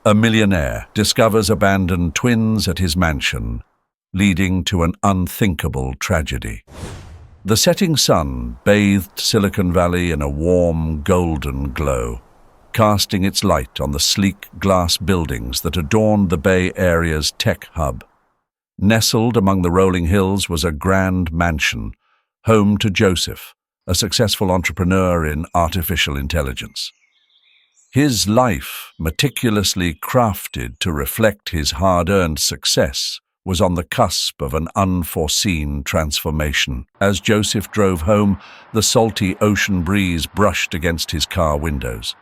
A millionaire discovers abandoned twins at his mansion, leading to an unthinkable tragedy. The setting sun bathed Silicon Valley in a warm, golden glow, casting its light on the sleek glass buildings that adorned the Bay Area's tech hub. Nestled among the rolling hills was a grand mansion, home to Joseph, a successful entrepreneur in artificial intelligence. His life, meticulously crafted to reflect his hard-earned success, was on the cusp of an unforeseen transformation. As Joseph drove home, the salty ocean breeze brushed against his car windows.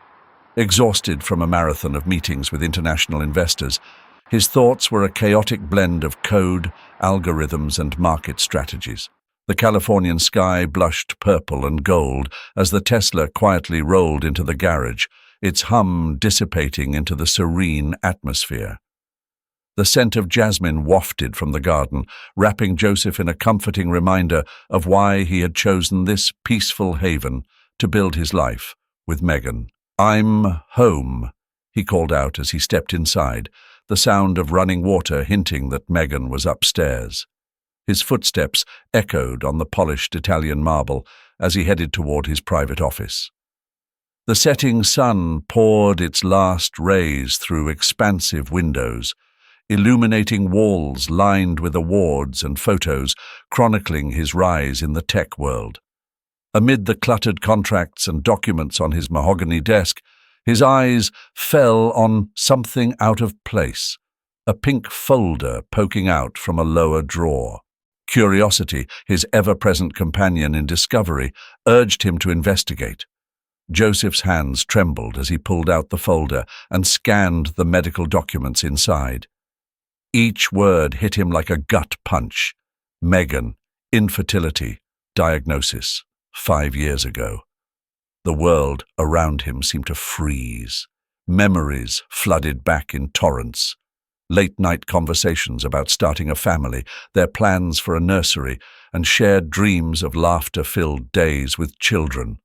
Exhausted from a marathon of meetings with international investors, his thoughts were a chaotic blend of code, algorithms, and market strategies. The Californian sky blushed purple and gold as the Tesla quietly rolled into the garage, its hum dissipating into the serene atmosphere. The scent of jasmine wafted from the garden, wrapping Joseph in a comforting reminder of why he had chosen this peaceful haven to build his life with Megan. "I'm home," he called out as he stepped inside, the sound of running water hinting that Megan was upstairs. His footsteps echoed on the polished Italian marble as he headed toward his private office. The setting sun poured its last rays through expansive windows, illuminating walls lined with awards and photos chronicling his rise in the tech world. Amid the cluttered contracts and documents on his mahogany desk, his eyes fell on something out of place, a pink folder poking out from a lower drawer. Curiosity, his ever-present companion in discovery, urged him to investigate. Joseph's hands trembled as he pulled out the folder and scanned the medical documents inside. Each word hit him like a gut punch. Megan, infertility, diagnosis, 5 years ago. The world around him seemed to freeze. Memories flooded back in torrents. Late-night conversations about starting a family, their plans for a nursery, and shared dreams of laughter-filled days with children.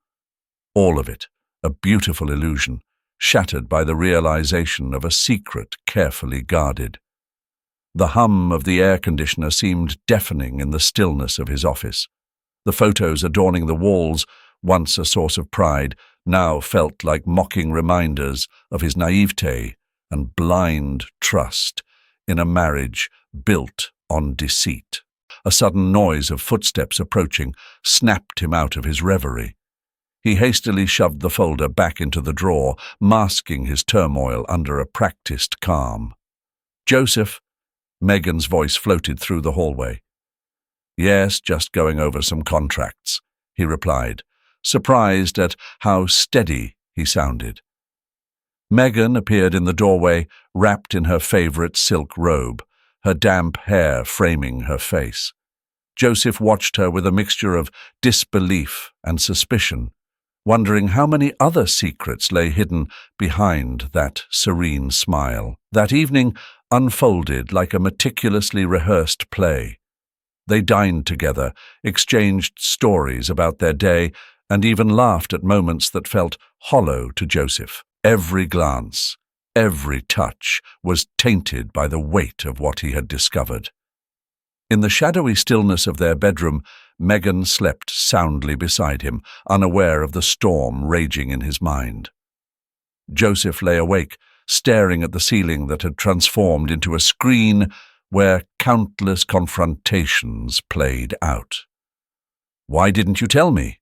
All of it, a beautiful illusion, shattered by the realization of a secret carefully guarded. The hum of the air conditioner seemed deafening in the stillness of his office. The photos adorning the walls, once a source of pride, now felt like mocking reminders of his naivete and blind trust in a marriage built on deceit. A sudden noise of footsteps approaching snapped him out of his reverie. He hastily shoved the folder back into the drawer, masking his turmoil under a practiced calm. "Joseph," Megan's voice floated through the hallway. "Yes, just going over some contracts," he replied, surprised at how steady he sounded. Megan appeared in the doorway, wrapped in her favorite silk robe, her damp hair framing her face. Joseph watched her with a mixture of disbelief and suspicion, wondering how many other secrets lay hidden behind that serene smile. That evening unfolded like a meticulously rehearsed play. They dined together, exchanged stories about their day, and even laughed at moments that felt hollow to Joseph. Every glance, every touch was tainted by the weight of what he had discovered. In the shadowy stillness of their bedroom, Megan slept soundly beside him, unaware of the storm raging in his mind. Joseph lay awake, staring at the ceiling that had transformed into a screen where countless confrontations played out. "Why didn't you tell me?"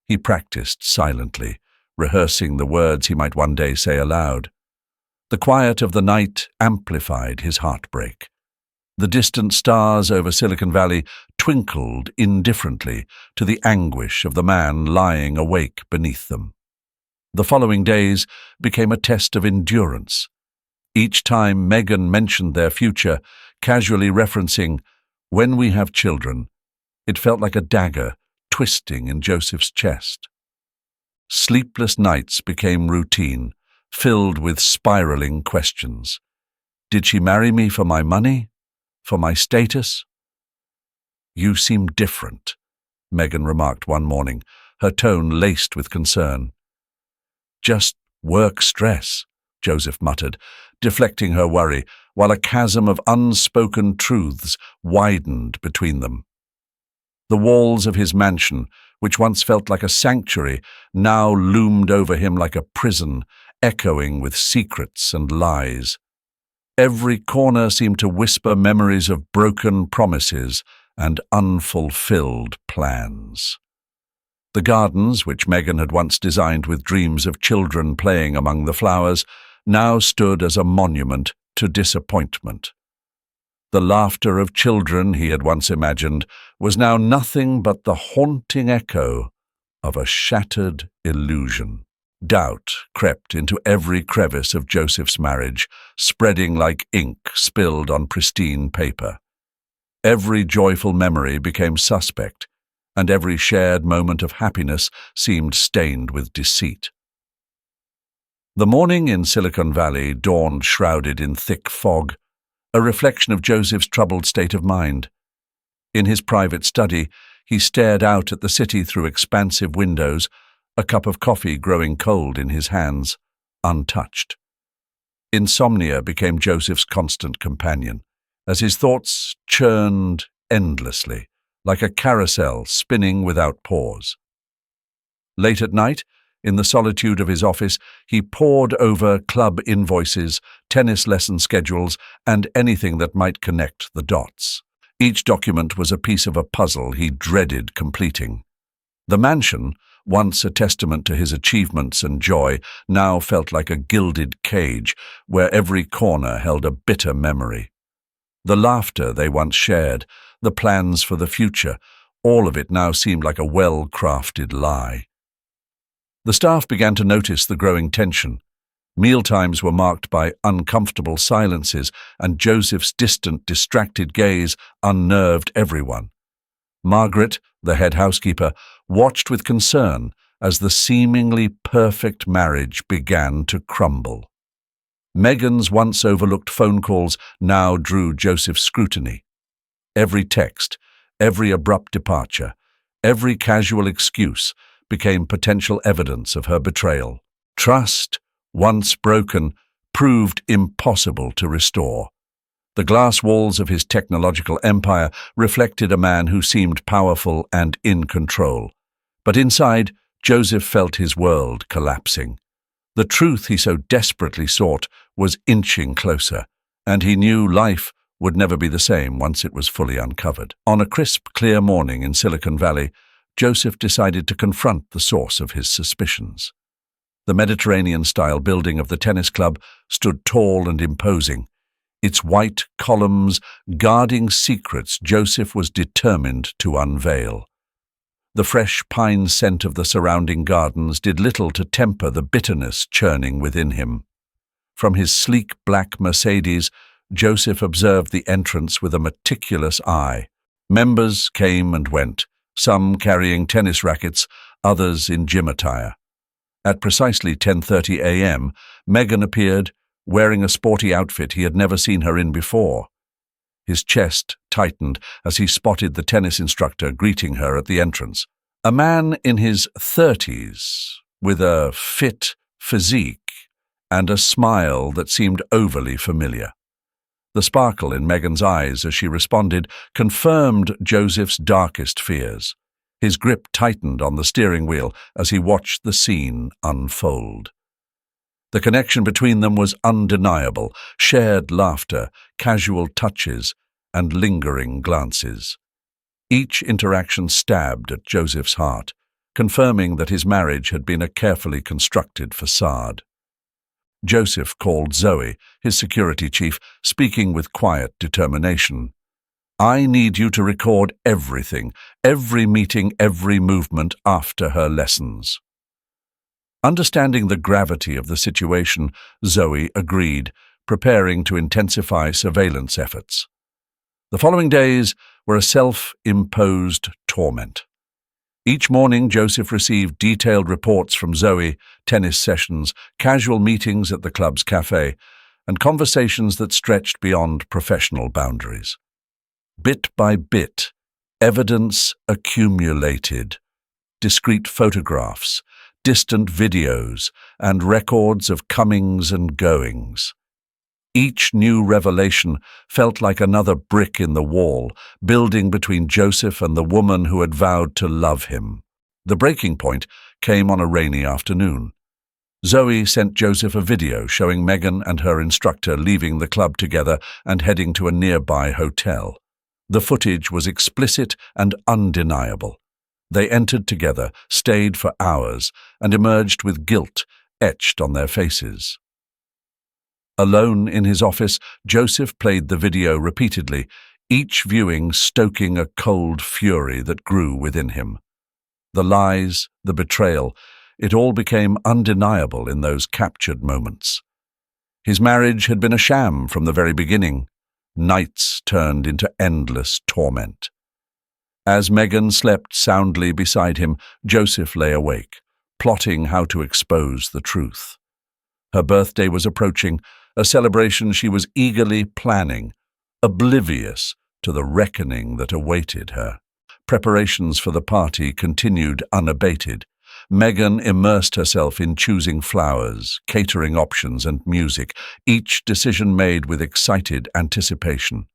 He practiced silently, rehearsing the words he might one day say aloud. The quiet of the night amplified his heartbreak. The distant stars over Silicon Valley twinkled indifferently to the anguish of the man lying awake beneath them. The following days became a test of endurance. Each time Megan mentioned their future, casually referencing, "When we have children," it felt like a dagger twisting in Joseph's chest. Sleepless nights became routine, filled with spiraling questions. Did she marry me for my money? For my status? "You seem different," Megan remarked one morning, her tone laced with concern. "Just work stress," Joseph muttered, deflecting her worry, while a chasm of unspoken truths widened between them. The walls of his mansion, which once felt like a sanctuary, now loomed over him like a prison, echoing with secrets and lies. Every corner seemed to whisper memories of broken promises and unfulfilled plans. The gardens, which Megan had once designed with dreams of children playing among the flowers, now stood as a monument to disappointment. The laughter of children he had once imagined was now nothing but the haunting echo of a shattered illusion. Doubt crept into every crevice of Joseph's marriage, spreading like ink spilled on pristine paper. Every joyful memory became suspect, and every shared moment of happiness seemed stained with deceit. The morning in Silicon Valley dawned shrouded in thick fog, a reflection of Joseph's troubled state of mind. In his private study, he stared out at the city through expansive windows, a cup of coffee growing cold in his hands, untouched. Insomnia became Joseph's constant companion, as his thoughts churned endlessly, like a carousel spinning without pause. Late at night, in the solitude of his office, he pored over club invoices, tennis lesson schedules, and anything that might connect the dots. Each document was a piece of a puzzle he dreaded completing. The mansion, once a testament to his achievements and joy, now felt like a gilded cage where every corner held a bitter memory. The laughter they once shared, the plans for the future, all of it now seemed like a well-crafted lie. The staff began to notice the growing tension. Mealtimes were marked by uncomfortable silences, and Joseph's distant, distracted gaze unnerved everyone. Margaret, the head housekeeper, watched with concern as the seemingly perfect marriage began to crumble. Megan's once overlooked phone calls now drew Joseph's scrutiny. Every text, every abrupt departure, every casual excuse became potential evidence of her betrayal. Trust, once broken, proved impossible to restore. The glass walls of his technological empire reflected a man who seemed powerful and in control. But inside, Joseph felt his world collapsing. The truth he so desperately sought was inching closer, and he knew life would never be the same once it was fully uncovered. On a crisp, clear morning in Silicon Valley, Joseph decided to confront the source of his suspicions. The Mediterranean-style building of the tennis club stood tall and imposing, its white columns guarding secrets Joseph was determined to unveil. The fresh pine scent of the surrounding gardens did little to temper the bitterness churning within him. From his sleek black Mercedes, Joseph observed the entrance with a meticulous eye. Members came and went, some carrying tennis rackets, others in gym attire. At precisely 10:30 a.m., Megan appeared, wearing a sporty outfit he had never seen her in before. His chest tightened as he spotted the tennis instructor greeting her at the entrance. A man in his 30s, with a fit physique and a smile that seemed overly familiar. The sparkle in Megan's eyes as she responded confirmed Joseph's darkest fears. His grip tightened on the steering wheel as he watched the scene unfold. The connection between them was undeniable: shared laughter, casual touches, and lingering glances. Each interaction stabbed at Joseph's heart, confirming that his marriage had been a carefully constructed facade. Joseph called Zoe, his security chief, speaking with quiet determination. "I need you to record everything, every meeting, every movement after her lessons." Understanding the gravity of the situation, Zoe agreed, preparing to intensify surveillance efforts. The following days were a self-imposed torment. Each morning, Joseph received detailed reports from Zoe, tennis sessions, casual meetings at the club's cafe, and conversations that stretched beyond professional boundaries. Bit by bit, evidence accumulated. Discrete photographs, distant videos, and records of comings and goings. Each new revelation felt like another brick in the wall, building between Joseph and the woman who had vowed to love him. The breaking point came on a rainy afternoon. Zoe sent Joseph a video showing Megan and her instructor leaving the club together and heading to a nearby hotel. The footage was explicit and undeniable. They entered together, stayed for hours, and emerged with guilt etched on their faces. Alone in his office, Joseph played the video repeatedly, each viewing stoking a cold fury that grew within him. The lies, the betrayal, it all became undeniable in those captured moments. His marriage had been a sham from the very beginning. Nights turned into endless torment. As Megan slept soundly beside him, Joseph lay awake, plotting how to expose the truth. Her birthday was approaching, a celebration she was eagerly planning, oblivious to the reckoning that awaited her. Preparations for the party continued unabated. Megan immersed herself in choosing flowers, catering options, and music, each decision made with excited anticipation.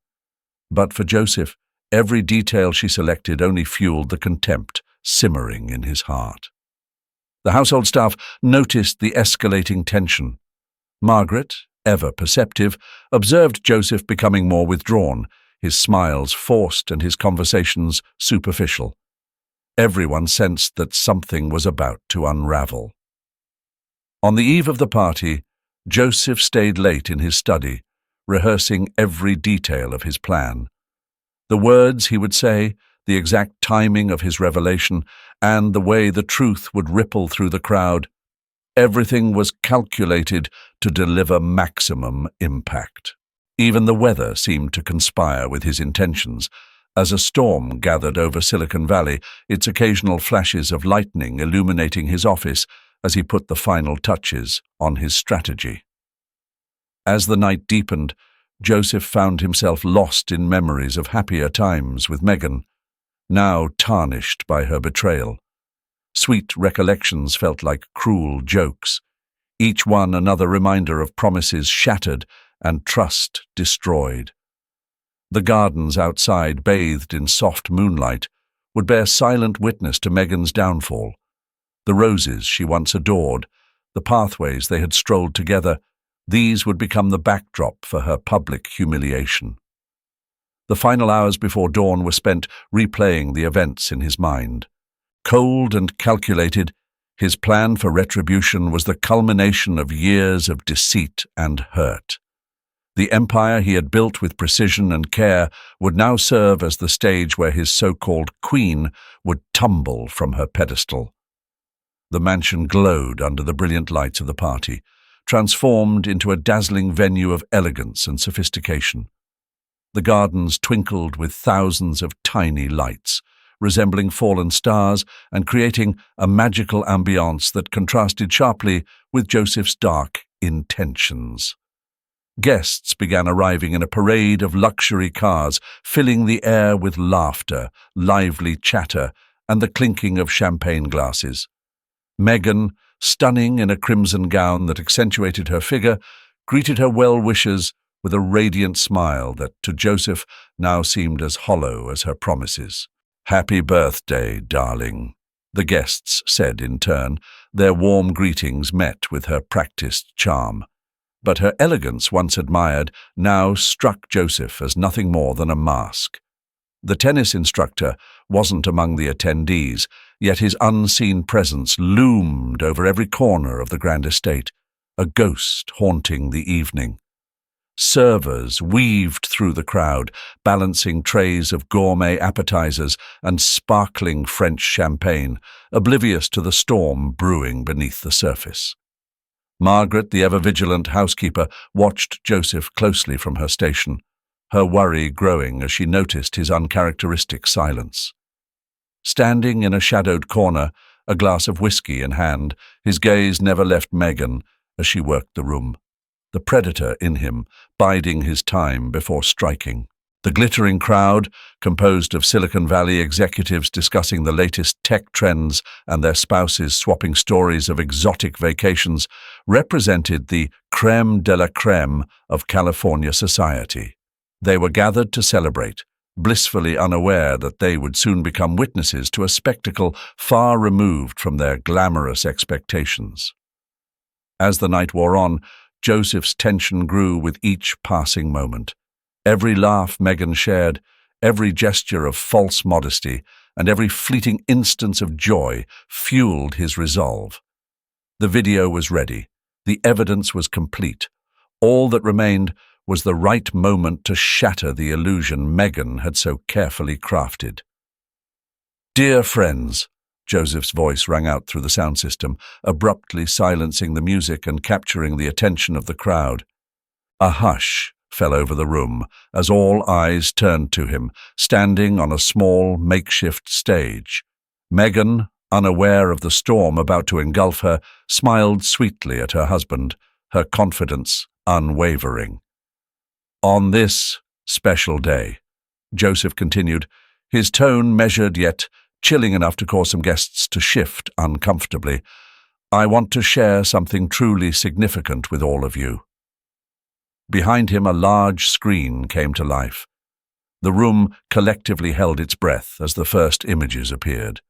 But for Joseph, every detail she selected only fueled the contempt simmering in his heart. The household staff noticed the escalating tension. Margaret, ever perceptive, observed Joseph becoming more withdrawn, his smiles forced and his conversations superficial. Everyone sensed that something was about to unravel. On the eve of the party, Joseph stayed late in his study, rehearsing every detail of his plan. The words he would say, the exact timing of his revelation, and the way the truth would ripple through the crowd, everything was calculated to deliver maximum impact. Even the weather seemed to conspire with his intentions. As a storm gathered over Silicon Valley, its occasional flashes of lightning illuminating his office as he put the final touches on his strategy. As the night deepened, Joseph found himself lost in memories of happier times with Megan, now tarnished by her betrayal. Sweet recollections felt like cruel jokes, each one another reminder of promises shattered and trust destroyed. The gardens outside, bathed in soft moonlight, would bear silent witness to Megan's downfall. The roses she once adored, the pathways they had strolled together, these would become the backdrop for her public humiliation. The final hours before dawn were spent replaying the events in his mind. Cold and calculated, his plan for retribution was the culmination of years of deceit and hurt. The empire he had built with precision and care would now serve as the stage where his so-called queen would tumble from her pedestal. The mansion glowed under the brilliant lights of the party, transformed into a dazzling venue of elegance and sophistication. The gardens twinkled with thousands of tiny lights, resembling fallen stars and creating a magical ambiance that contrasted sharply with Joseph's dark intentions. Guests began arriving in a parade of luxury cars, filling the air with laughter, lively chatter, and the clinking of champagne glasses. Megan, stunning in a crimson gown that accentuated her figure, greeted her well-wishers with a radiant smile that, to Joseph, now seemed as hollow as her promises. "Happy birthday, darling," the guests said in turn, their warm greetings met with her practiced charm. But her elegance, once admired, now struck Joseph as nothing more than a mask. The tennis instructor wasn't among the attendees, yet his unseen presence loomed over every corner of the grand estate, a ghost haunting the evening. Servers weaved through the crowd, balancing trays of gourmet appetizers and sparkling French champagne, oblivious to the storm brewing beneath the surface. Margaret, the ever-vigilant housekeeper, watched Joseph closely from her station, her worry growing as she noticed his uncharacteristic silence. Standing in a shadowed corner, a glass of whiskey in hand, his gaze never left Megan as she worked the room, the predator in him biding his time before striking. The glittering crowd, composed of Silicon Valley executives discussing the latest tech trends and their spouses swapping stories of exotic vacations, represented the crème de la crème of California society. They were gathered to celebrate, blissfully unaware that they would soon become witnesses to a spectacle far removed from their glamorous expectations. As the night wore on, Joseph's tension grew with each passing moment. Every laugh Megan shared, every gesture of false modesty, and every fleeting instance of joy fueled his resolve. The video was ready. The evidence was complete. All that remained was the right moment to shatter the illusion Megan had so carefully crafted. "Dear friends," Joseph's voice rang out through the sound system, abruptly silencing the music and capturing the attention of the crowd. A hush fell over the room as all eyes turned to him, standing on a small, makeshift stage. Megan, unaware of the storm about to engulf her, smiled sweetly at her husband, her confidence unwavering. "On this special day," Joseph continued, his tone measured yet chilling enough to cause some guests to shift uncomfortably, "I want to share something truly significant with all of you." Behind him, a large screen came to life. The room collectively held its breath as the first images appeared.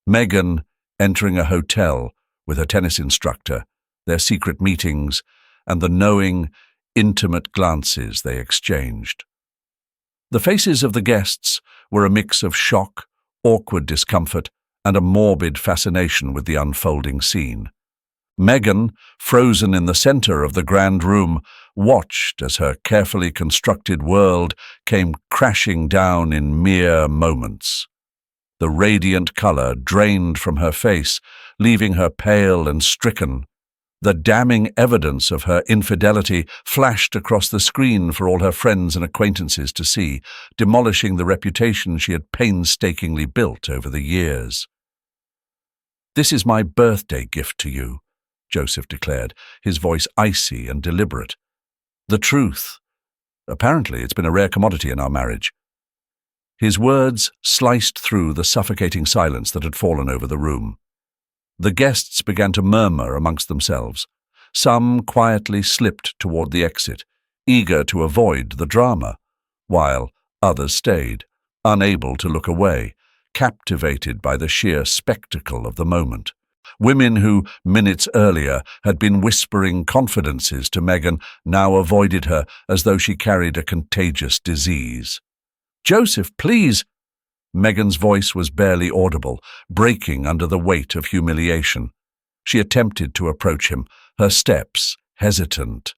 Megan entering a hotel with her tennis instructor, their secret meetings, and the knowing, intimate glances they exchanged. The faces of the guests were a mix of shock, awkward discomfort, and a morbid fascination with the unfolding scene. Megan, frozen in the center of the grand room, watched as her carefully constructed world came crashing down in mere moments. The radiant color drained from her face, leaving her pale and stricken. The damning evidence of her infidelity flashed across the screen for all her friends and acquaintances to see, demolishing the reputation she had painstakingly built over the years. "This is my birthday gift to you," Joseph declared, his voice icy and deliberate. "The truth. Apparently, it's been a rare commodity in our marriage." His words sliced through the suffocating silence that had fallen over the room. The guests began to murmur amongst themselves. Some quietly slipped toward the exit, eager to avoid the drama, while others stayed, unable to look away, captivated by the sheer spectacle of the moment. Women who, minutes earlier, had been whispering confidences to Megan now avoided her as though she carried a contagious disease. "Joseph, please!" Megan's voice was barely audible, breaking under the weight of humiliation. She attempted to approach him, her steps hesitant,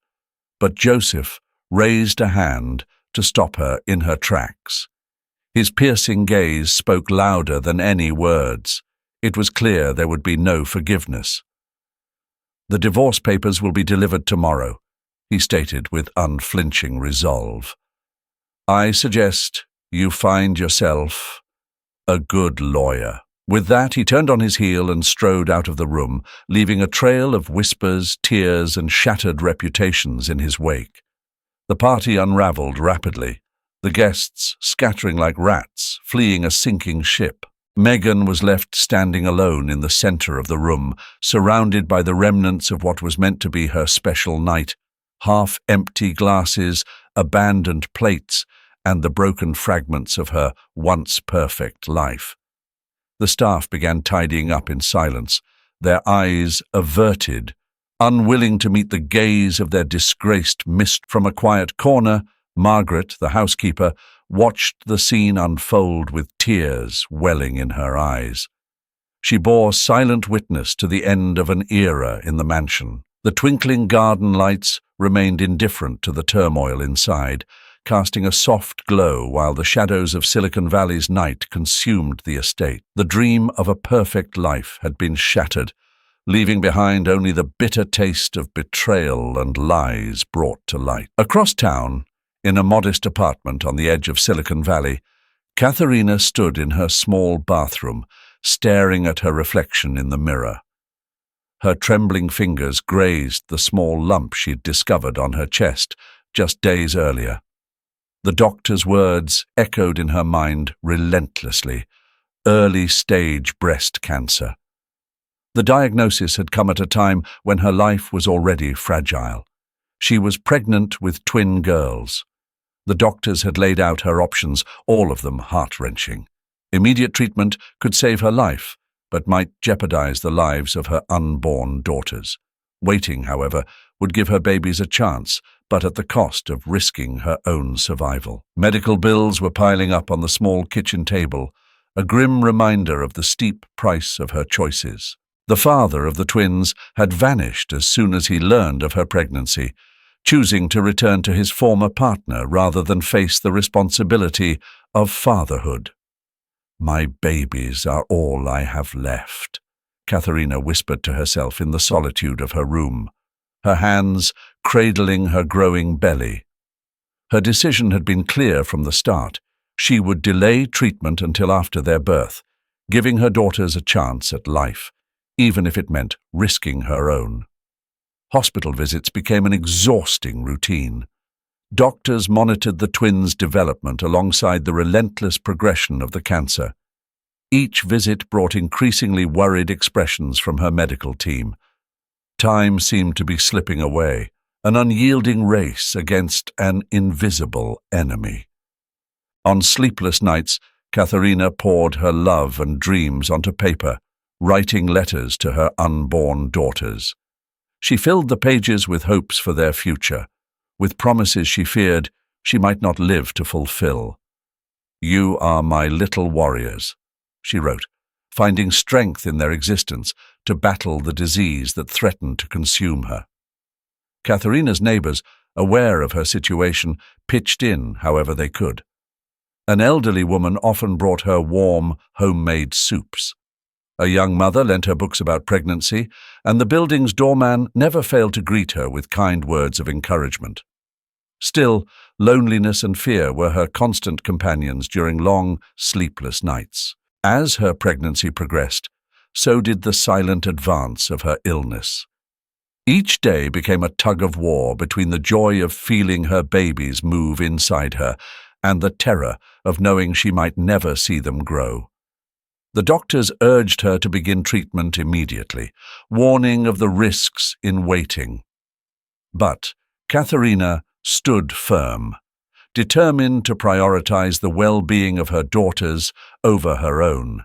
but Joseph raised a hand to stop her in her tracks. His piercing gaze spoke louder than any words. It was clear there would be no forgiveness. "The divorce papers will be delivered tomorrow," he stated with unflinching resolve. "I suggest you find yourself a good lawyer." With that, he turned on his heel and strode out of the room, leaving a trail of whispers, tears, and shattered reputations in his wake. The party unraveled rapidly, the guests scattering like rats, fleeing a sinking ship. Megan was left standing alone in the center of the room, surrounded by the remnants of what was meant to be her special night, half-empty glasses, abandoned plates, and the broken fragments of her once-perfect life. The staff began tidying up in silence, their eyes averted, unwilling to meet the gaze of their disgraced mistress. From a quiet corner, Margaret, the housekeeper, watched the scene unfold with tears welling in her eyes. She bore silent witness to the end of an era in the mansion. The twinkling garden lights remained indifferent to the turmoil inside, casting a soft glow while the shadows of Silicon Valley's night consumed the estate. The dream of a perfect life had been shattered, leaving behind only the bitter taste of betrayal and lies brought to light. Across town, in a modest apartment on the edge of Silicon Valley, Katharina stood in her small bathroom, staring at her reflection in the mirror. Her trembling fingers grazed the small lump she'd discovered on her chest just days earlier. The doctor's words echoed in her mind relentlessly. Early-stage breast cancer. The diagnosis had come at a time when her life was already fragile. She was pregnant with twin girls. The doctors had laid out her options, all of them heart-wrenching. Immediate treatment could save her life, but might jeopardize the lives of her unborn daughters. Waiting, however, would give her babies a chance, but at the cost of risking her own survival. Medical bills were piling up on the small kitchen table, a grim reminder of the steep price of her choices. The father of the twins had vanished as soon as he learned of her pregnancy, choosing to return to his former partner rather than face the responsibility of fatherhood. "My babies are all I have left," Katharina whispered to herself in the solitude of her room, her hands cradling her growing belly. Her decision had been clear from the start. She would delay treatment until after their birth, giving her daughters a chance at life, even if it meant risking her own. Hospital visits became an exhausting routine. Doctors monitored the twins' development alongside the relentless progression of the cancer. Each visit brought increasingly worried expressions from her medical team. Time seemed to be slipping away, an unyielding race against an invisible enemy. On sleepless nights, Katharina poured her love and dreams onto paper, writing letters to her unborn daughters. She filled the pages with hopes for their future, with promises she feared she might not live to fulfill. "You are my little warriors," she wrote, finding strength in their existence to battle the disease that threatened to consume her. Katharina's neighbors, aware of her situation, pitched in however they could. An elderly woman often brought her warm, homemade soups. A young mother lent her books about pregnancy, and the building's doorman never failed to greet her with kind words of encouragement. Still, loneliness and fear were her constant companions during long, sleepless nights. As her pregnancy progressed, so did the silent advance of her illness. Each day became a tug-of-war between the joy of feeling her babies move inside her and the terror of knowing she might never see them grow. The doctors urged her to begin treatment immediately, warning of the risks in waiting. But Katharina stood firm, determined to prioritize the well-being of her daughters over her own.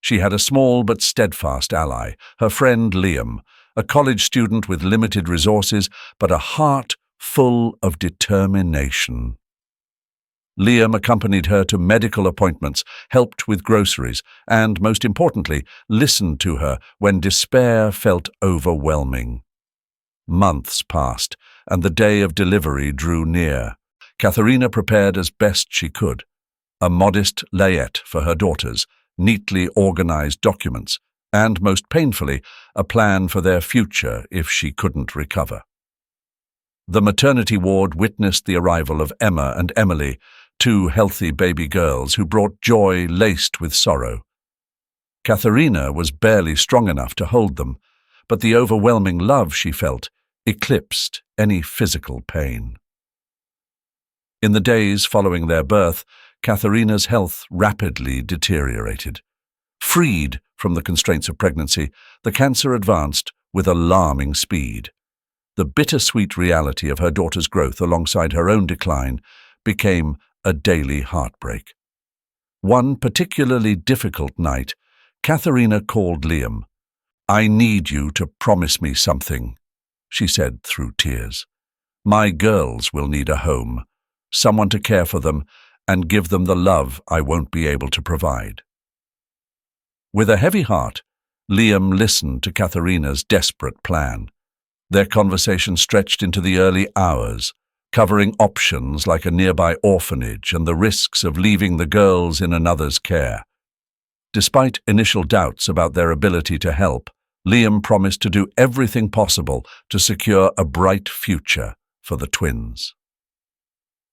She had a small but steadfast ally, her friend Liam, a college student with limited resources but a heart full of determination. Liam accompanied her to medical appointments, helped with groceries, and, most importantly, listened to her when despair felt overwhelming. Months passed, and the day of delivery drew near. Katharina prepared as best she could. A modest layette for her daughters, neatly organized documents, and, most painfully, a plan for their future if she couldn't recover. The maternity ward witnessed the arrival of Emma and Emily, two healthy baby girls who brought joy laced with sorrow. Katharina was barely strong enough to hold them, but the overwhelming love she felt eclipsed any physical pain. In the days following their birth, Katharina's health rapidly deteriorated. Freed from the constraints of pregnancy, the cancer advanced with alarming speed. The bittersweet reality of her daughter's growth alongside her own decline became a daily heartbreak. One particularly difficult night, Katharina called Liam. "I need you to promise me something," she said through tears. "My girls will need a home, someone to care for them and give them the love I won't be able to provide." With a heavy heart, Liam listened to Katharina's desperate plan. Their conversation stretched into the early hours, covering options like a nearby orphanage and the risks of leaving the girls in another's care. Despite initial doubts about their ability to help, Liam promised to do everything possible to secure a bright future for the twins.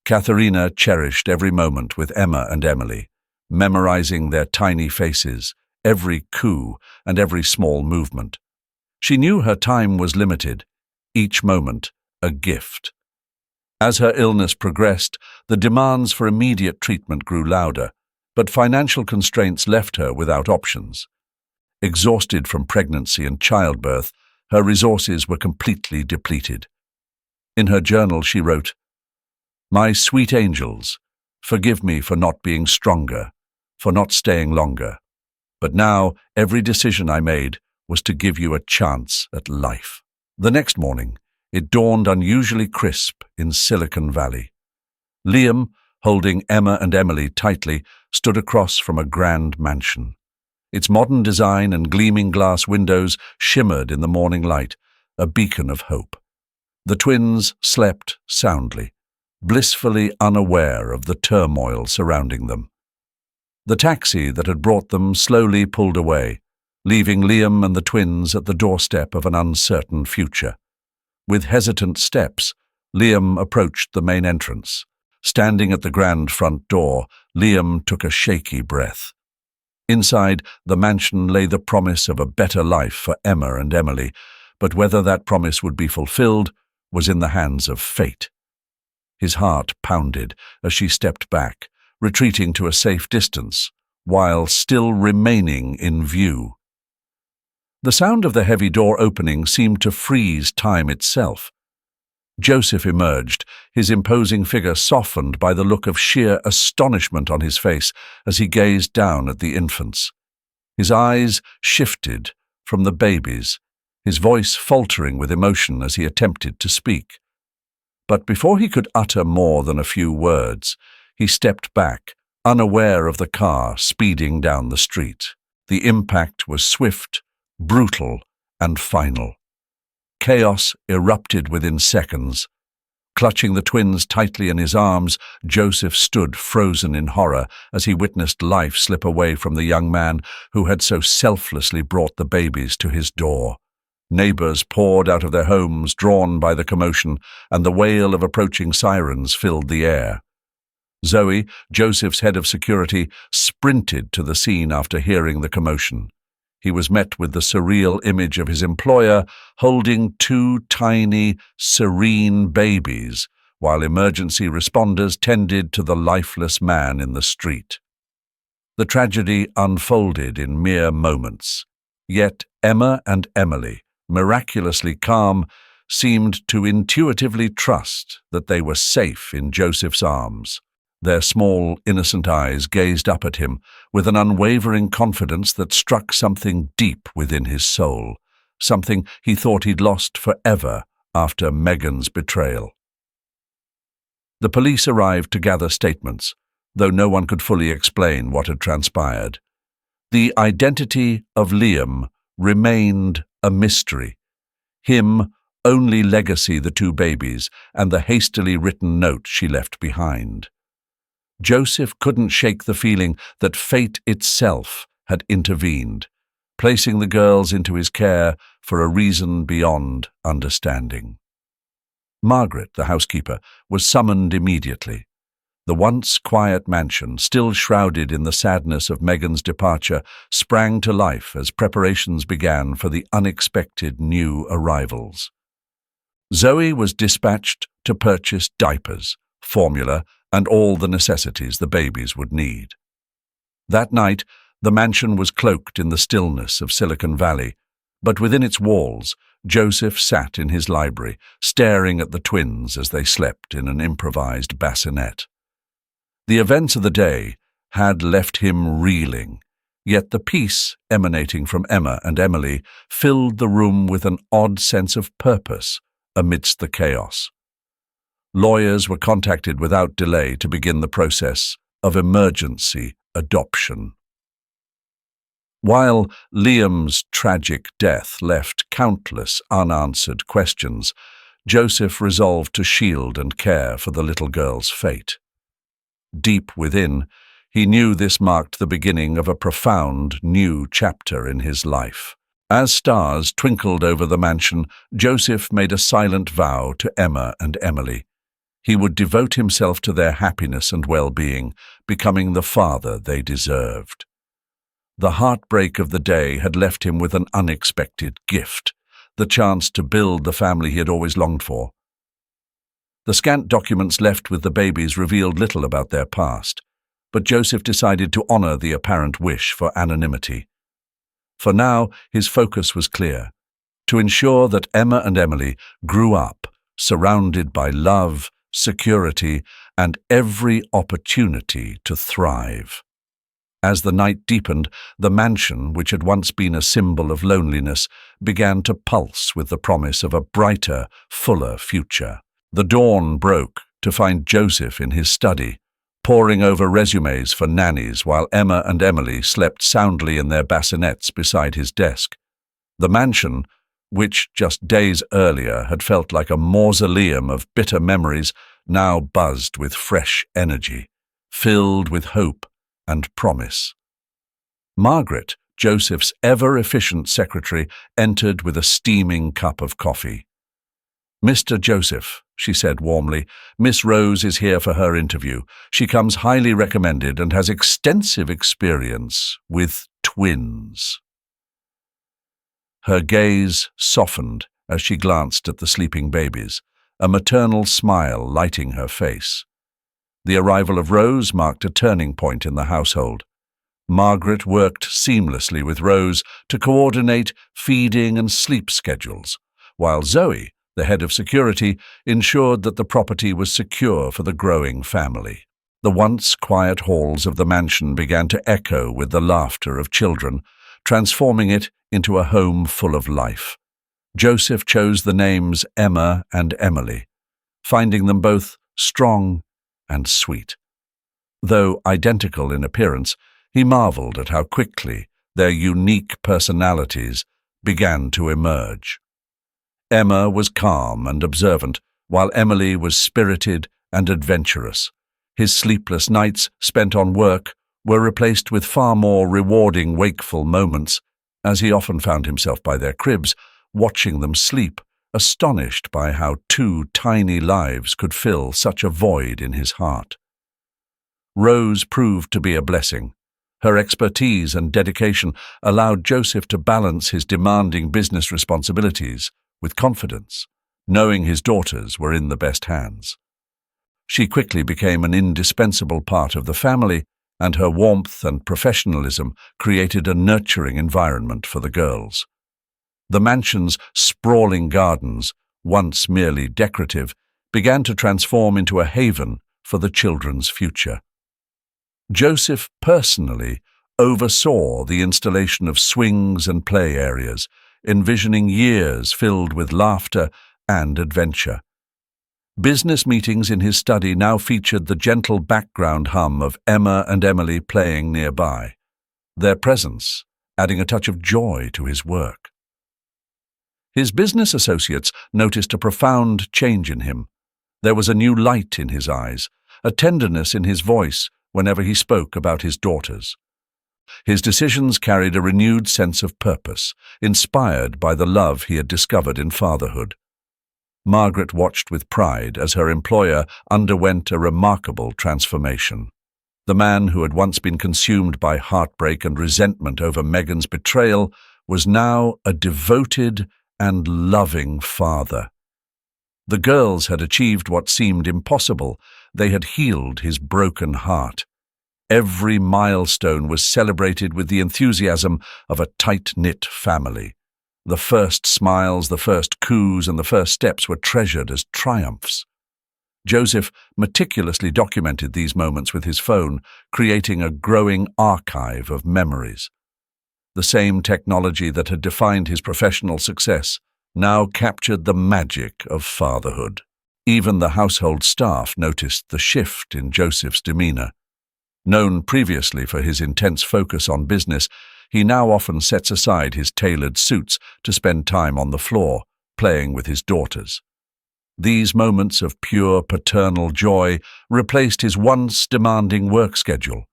Katharina cherished every moment with Emma and Emily, memorizing their tiny faces, every coo and every small movement. She knew her time was limited, each moment a gift. As her illness progressed, the demands for immediate treatment grew louder, but financial constraints left her without options. Exhausted from pregnancy and childbirth, her resources were completely depleted. In her journal she wrote, "My sweet angels, forgive me for not being stronger, for not staying longer. But now every decision I made was to give you a chance at life." The next morning, it dawned unusually crisp in Silicon Valley. Liam, holding Emma and Emily tightly, stood across from a grand mansion. Its modern design and gleaming glass windows shimmered in the morning light, a beacon of hope. The twins slept soundly, blissfully unaware of the turmoil surrounding them. The taxi that had brought them slowly pulled away, leaving Liam and the twins at the doorstep of an uncertain future. With hesitant steps, Liam approached the main entrance. Standing at the grand front door, Liam took a shaky breath. Inside, the mansion lay the promise of a better life for Emma and Emily, but whether that promise would be fulfilled was in the hands of fate. His heart pounded as she stepped back, retreating to a safe distance, while still remaining in view. The sound of the heavy door opening seemed to freeze time itself. Joseph emerged, his imposing figure softened by the look of sheer astonishment on his face as he gazed down at the infants. His eyes shifted from the babies, his voice faltering with emotion as he attempted to speak. But before he could utter more than a few words, he stepped back, unaware of the car speeding down the street. The impact was swift, brutal, and final. Chaos erupted within seconds. Clutching the twins tightly in his arms, Joseph stood frozen in horror as he witnessed life slip away from the young man who had so selflessly brought the babies to his door. Neighbors poured out of their homes, drawn by the commotion, and the wail of approaching sirens filled the air. Zoe, Joseph's head of security, sprinted to the scene after hearing the commotion. He was met with the surreal image of his employer holding two tiny, serene babies, while emergency responders tended to the lifeless man in the street. The tragedy unfolded in mere moments. Yet Emma and Emily, miraculously calm, seemed to intuitively trust that they were safe in Joseph's arms. Their small, innocent eyes gazed up at him with an unwavering confidence that struck something deep within his soul, something he thought he'd lost forever after Megan's betrayal. The police arrived to gather statements, though no one could fully explain what had transpired. The identity of Liam remained a mystery. Him only legacy the two babies and the hastily written note she left behind. Joseph couldn't shake the feeling that fate itself had intervened, placing the girls into his care for a reason beyond understanding. Margaret, the housekeeper, was summoned immediately. The once quiet mansion, still shrouded in the sadness of Megan's departure, sprang to life as preparations began for the unexpected new arrivals. Zoe was dispatched to purchase diapers, formula, and all the necessities the babies would need. That night, the mansion was cloaked in the stillness of Silicon Valley, but within its walls, Joseph sat in his library, staring at the twins as they slept in an improvised bassinet. The events of the day had left him reeling, yet the peace emanating from Emma and Emily filled the room with an odd sense of purpose amidst the chaos. Lawyers were contacted without delay to begin the process of emergency adoption. While Liam's tragic death left countless unanswered questions, Joseph resolved to shield and care for the little girl's fate. Deep within, he knew this marked the beginning of a profound new chapter in his life. As stars twinkled over the mansion, Joseph made a silent vow to Emma and Emily. He would devote himself to their happiness and well-being, becoming the father they deserved. The heartbreak of the day had left him with an unexpected gift, the chance to build the family he had always longed for. The scant documents left with the babies revealed little about their past, but Joseph decided to honor the apparent wish for anonymity. For now, his focus was clear: to ensure that Emma and Emily grew up surrounded by love, security, and every opportunity to thrive. As the night deepened, the mansion, which had once been a symbol of loneliness, began to pulse with the promise of a brighter, fuller future. The dawn broke to find Joseph in his study, poring over resumes for nannies while Emma and Emily slept soundly in their bassinets beside his desk. The mansion, which just days earlier had felt like a mausoleum of bitter memories, now buzzed with fresh energy, filled with hope and promise. Margaret, Joseph's ever-efficient secretary, entered with a steaming cup of coffee. "Mr. Joseph," she said warmly, "Miss Rose is here for her interview. She comes highly recommended and has extensive experience with twins." Her gaze softened as she glanced at the sleeping babies, a maternal smile lighting her face. The arrival of Rose marked a turning point in the household. Margaret worked seamlessly with Rose to coordinate feeding and sleep schedules, while Zoe, the head of security, ensured that the property was secure for the growing family. The once quiet halls of the mansion began to echo with the laughter of children, transforming it into a home full of life. Joseph chose the names Emma and Emily, finding them both strong and sweet. Though identical in appearance, he marveled at how quickly their unique personalities began to emerge. Emma was calm and observant, while Emily was spirited and adventurous. His sleepless nights spent on work were replaced with far more rewarding wakeful moments, as he often found himself by their cribs, watching them sleep, astonished by how two tiny lives could fill such a void in his heart. Rose proved to be a blessing. Her expertise and dedication allowed Joseph to balance his demanding business responsibilities with confidence, knowing his daughters were in the best hands. She quickly became an indispensable part of the family, and her warmth and professionalism created a nurturing environment for the girls. The mansion's sprawling gardens, once merely decorative, began to transform into a haven for the children's future. Joseph personally oversaw the installation of swings and play areas, envisioning years filled with laughter and adventure. Business meetings in his study now featured the gentle background hum of Emma and Emily playing nearby, their presence adding a touch of joy to his work. His business associates noticed a profound change in him. There was a new light in his eyes, a tenderness in his voice whenever he spoke about his daughters. His decisions carried a renewed sense of purpose, inspired by the love he had discovered in fatherhood. Margaret watched with pride as her employer underwent a remarkable transformation. The man who had once been consumed by heartbreak and resentment over Megan's betrayal was now a devoted and loving father. The girls had achieved what seemed impossible. They had healed his broken heart. Every milestone was celebrated with the enthusiasm of a tight-knit family. The first smiles, the first coups, and the first steps were treasured as triumphs. Joseph meticulously documented these moments with his phone, creating a growing archive of memories. The same technology that had defined his professional success now captured the magic of fatherhood. Even the household staff noticed the shift in Joseph's demeanor. Known previously for his intense focus on business, he now often sets aside his tailored suits to spend time on the floor, playing with his daughters. These moments of pure paternal joy replaced his once demanding work schedule.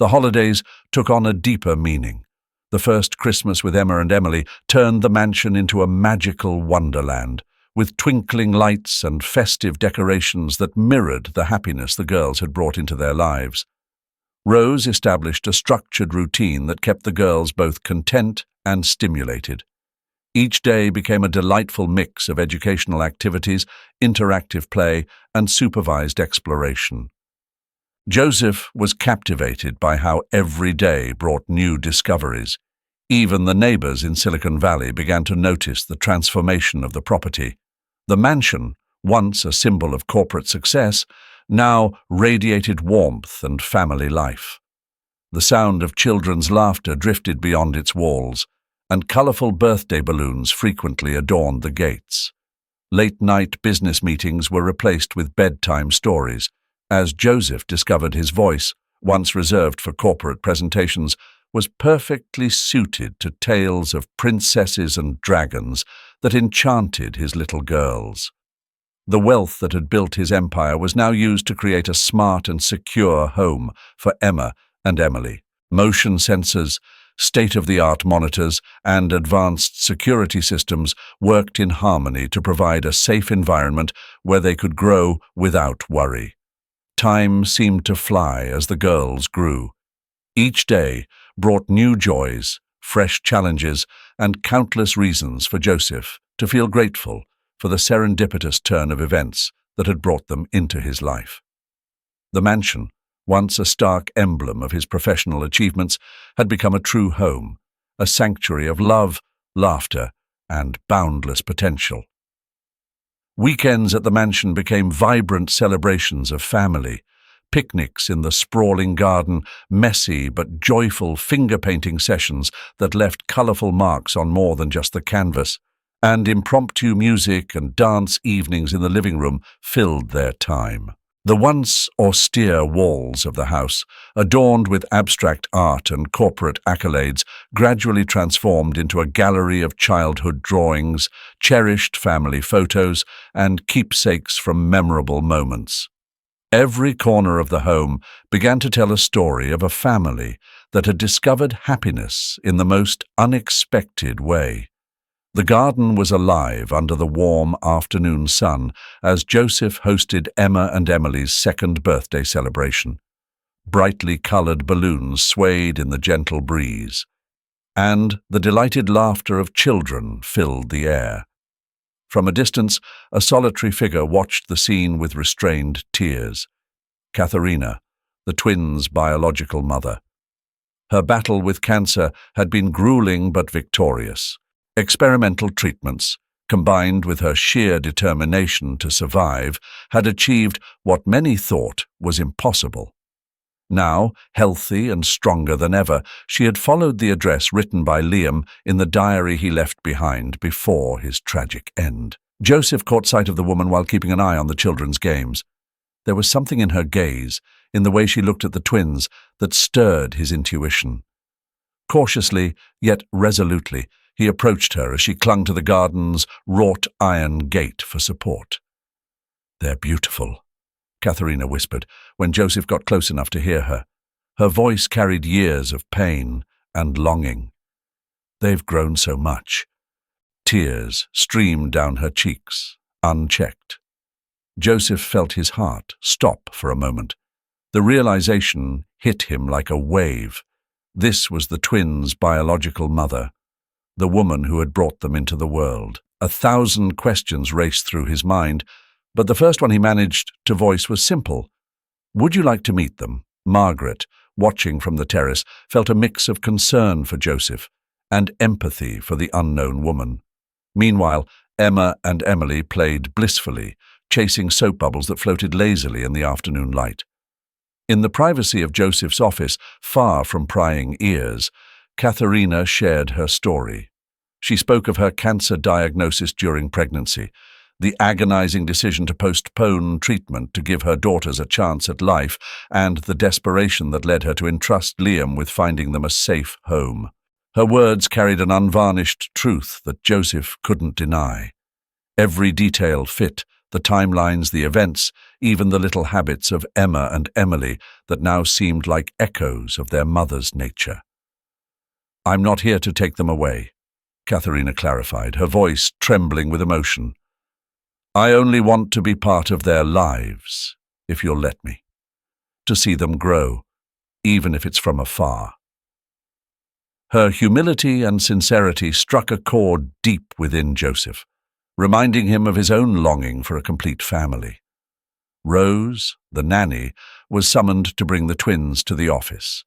The holidays took on a deeper meaning. The first Christmas with Emma and Emily turned the mansion into a magical wonderland, with twinkling lights and festive decorations that mirrored the happiness the girls had brought into their lives. Rose established a structured routine that kept the girls both content and stimulated. Each day became a delightful mix of educational activities, interactive play, and supervised exploration. Joseph was captivated by how every day brought new discoveries. Even the neighbors in Silicon Valley began to notice the transformation of the property. The mansion, once a symbol of corporate success, now radiated warmth and family life. The sound of children's laughter drifted beyond its walls, and colorful birthday balloons frequently adorned the gates. Late-night business meetings were replaced with bedtime stories, as Joseph discovered his voice, once reserved for corporate presentations, was perfectly suited to tales of princesses and dragons that enchanted his little girls. The wealth that had built his empire was now used to create a smart and secure home for Emma and Emily. Motion sensors, state-of-the-art monitors, and advanced security systems worked in harmony to provide a safe environment where they could grow without worry. Time seemed to fly as the girls grew. Each day brought new joys, fresh challenges, and countless reasons for Joseph to feel grateful for the serendipitous turn of events that had brought them into his life. The mansion, once a stark emblem of his professional achievements, had become a true home, a sanctuary of love, laughter, and boundless potential. Weekends at the mansion became vibrant celebrations of family, picnics in the sprawling garden, messy but joyful finger-painting sessions that left colorful marks on more than just the canvas, and impromptu music and dance evenings in the living room filled their time. The once austere walls of the house, adorned with abstract art and corporate accolades, gradually transformed into a gallery of childhood drawings, cherished family photos, and keepsakes from memorable moments. Every corner of the home began to tell a story of a family that had discovered happiness in the most unexpected way. The garden was alive under the warm afternoon sun as Joseph hosted Emma and Emily's second birthday celebration. Brightly colored balloons swayed in the gentle breeze, and the delighted laughter of children filled the air. From a distance, a solitary figure watched the scene with restrained tears. Katharina, the twins' biological mother. Her battle with cancer had been grueling but victorious. Experimental treatments, combined with her sheer determination to survive, had achieved what many thought was impossible. Now, healthy and stronger than ever, she had followed the address written by Liam in the diary he left behind before his tragic end. Joseph caught sight of the woman while keeping an eye on the children's games. There was something in her gaze, in the way she looked at the twins, that stirred his intuition. Cautiously, yet resolutely, he approached her as she clung to the garden's wrought iron gate for support. "They're beautiful," Katharina whispered when Joseph got close enough to hear her. Her voice carried years of pain and longing. "They've grown so much." Tears streamed down her cheeks, unchecked. Joseph felt his heart stop for a moment. The realization hit him like a wave. This was the twins' biological mother, the woman who had brought them into the world. 1,000 questions raced through his mind, but the first one he managed to voice was simple. "Would you like to meet them?" Margaret, watching from the terrace, felt a mix of concern for Joseph and empathy for the unknown woman. Meanwhile, Emma and Emily played blissfully, chasing soap bubbles that floated lazily in the afternoon light. In the privacy of Joseph's office, far from prying ears, Katharina shared her story. She spoke of her cancer diagnosis during pregnancy, the agonizing decision to postpone treatment to give her daughters a chance at life, and the desperation that led her to entrust Liam with finding them a safe home. Her words carried an unvarnished truth that Joseph couldn't deny. Every detail fit, the timelines, the events, even the little habits of Emma and Emily that now seemed like echoes of their mother's nature. "I'm not here to take them away," Katharina clarified, her voice trembling with emotion. "I only want to be part of their lives, if you'll let me. To see them grow, even if it's from afar." Her humility and sincerity struck a chord deep within Joseph, reminding him of his own longing for a complete family. Rose, the nanny, was summoned to bring the twins to the office.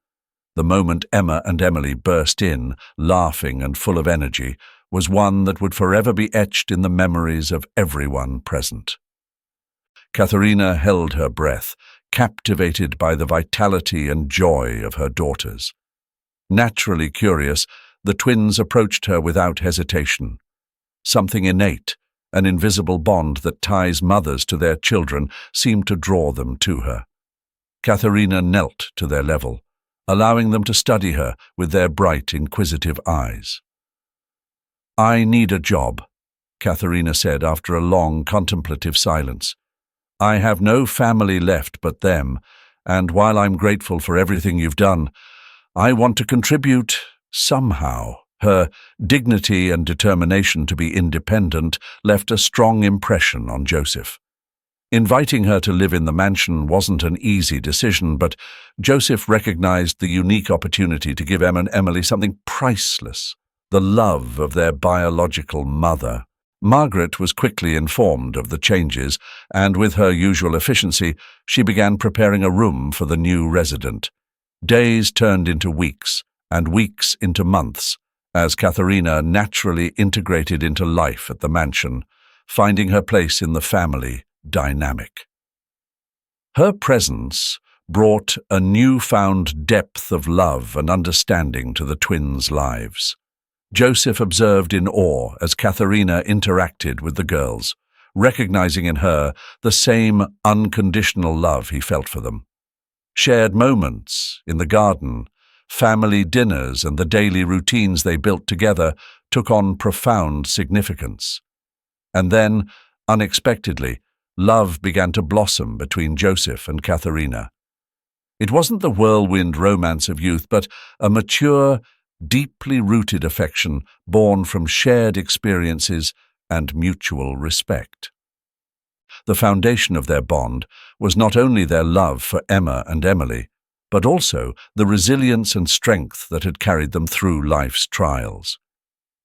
The moment Emma and Emily burst in, laughing and full of energy, was one that would forever be etched in the memories of everyone present. Katharina held her breath, captivated by the vitality and joy of her daughters. Naturally curious, the twins approached her without hesitation. Something innate, an invisible bond that ties mothers to their children, seemed to draw them to her. Katharina knelt to their level, allowing them to study her with their bright, inquisitive eyes. "I need a job," Katharina said after a long, contemplative silence. "I have no family left but them, and while I'm grateful for everything you've done, I want to contribute somehow." Her dignity and determination to be independent left a strong impression on Joseph. Inviting her to live in the mansion wasn't an easy decision, but Joseph recognized the unique opportunity to give Emma and Emily something priceless, the love of their biological mother. Margaret was quickly informed of the changes, and with her usual efficiency, she began preparing a room for the new resident. Days turned into weeks, and weeks into months, as Katharina naturally integrated into life at the mansion, finding her place in the family dynamic. Her presence brought a newfound depth of love and understanding to the twins' lives. Joseph observed in awe as Katharina interacted with the girls, recognizing in her the same unconditional love he felt for them. Shared moments in the garden, family dinners, and the daily routines they built together took on profound significance. And then, unexpectedly, love began to blossom between Joseph and Katharina. It wasn't the whirlwind romance of youth, but a mature, deeply rooted affection born from shared experiences and mutual respect. The foundation of their bond was not only their love for Emma and Emily, but also the resilience and strength that had carried them through life's trials.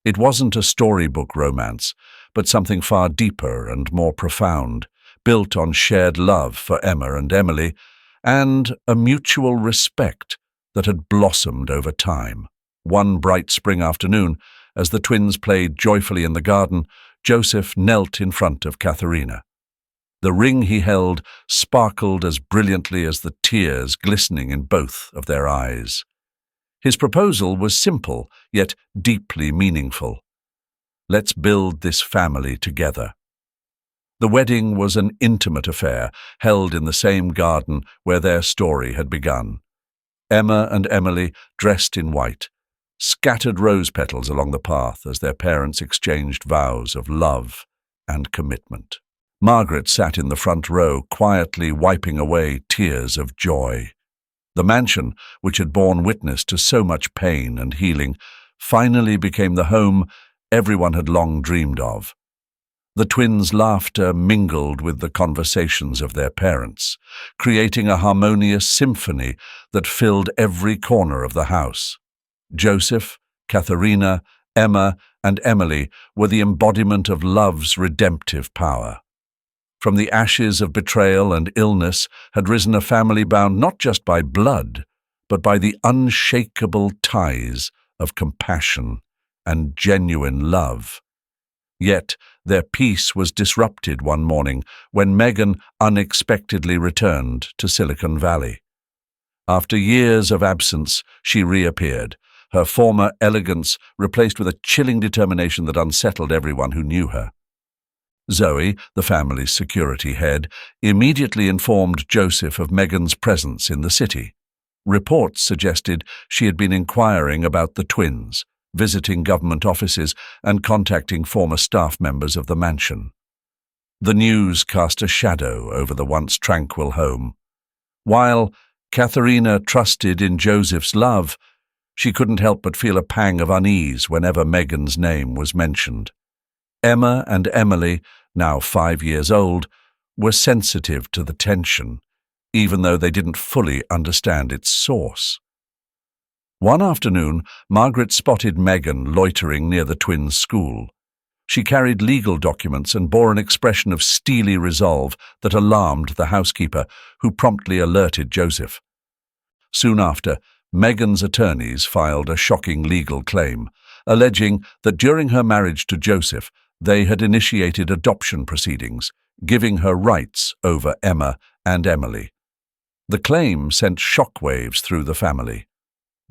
It wasn't a storybook romance, but something far deeper and more profound, built on shared love for Emma and Emily, and a mutual respect that had blossomed over time. One bright spring afternoon, as the twins played joyfully in the garden, Joseph knelt in front of Katharina. The ring he held sparkled as brilliantly as the tears glistening in both of their eyes. His proposal was simple, yet deeply meaningful. "Let's build this family together." The wedding was an intimate affair, held in the same garden where their story had begun. Emma and Emily, dressed in white, scattered rose petals along the path as their parents exchanged vows of love and commitment. Margaret sat in the front row, quietly wiping away tears of joy. The mansion, which had borne witness to so much pain and healing, finally became the home everyone had long dreamed of. The twins' laughter mingled with the conversations of their parents, creating a harmonious symphony that filled every corner of the house. Joseph, Katharina, Emma, and Emily were the embodiment of love's redemptive power. From the ashes of betrayal and illness had risen a family bound not just by blood, but by the unshakable ties of compassion and genuine love. Yet their peace was disrupted one morning when Megan unexpectedly returned to Silicon Valley. After years of absence, she reappeared, her former elegance replaced with a chilling determination that unsettled everyone who knew her. Zoe, the family's security head, immediately informed Joseph of Megan's presence in the city. Reports suggested she had been inquiring about the twins, visiting government offices and contacting former staff members of the mansion. The news cast a shadow over the once tranquil home. While Katharina trusted in Joseph's love, she couldn't help but feel a pang of unease whenever Megan's name was mentioned. Emma and Emily, now 5 years old, were sensitive to the tension, even though they didn't fully understand its source. One afternoon, Margaret spotted Megan loitering near the twins' school. She carried legal documents and bore an expression of steely resolve that alarmed the housekeeper, who promptly alerted Joseph. Soon after, Megan's attorneys filed a shocking legal claim, alleging that during her marriage to Joseph, they had initiated adoption proceedings, giving her rights over Emma and Emily. The claim sent shockwaves through the family.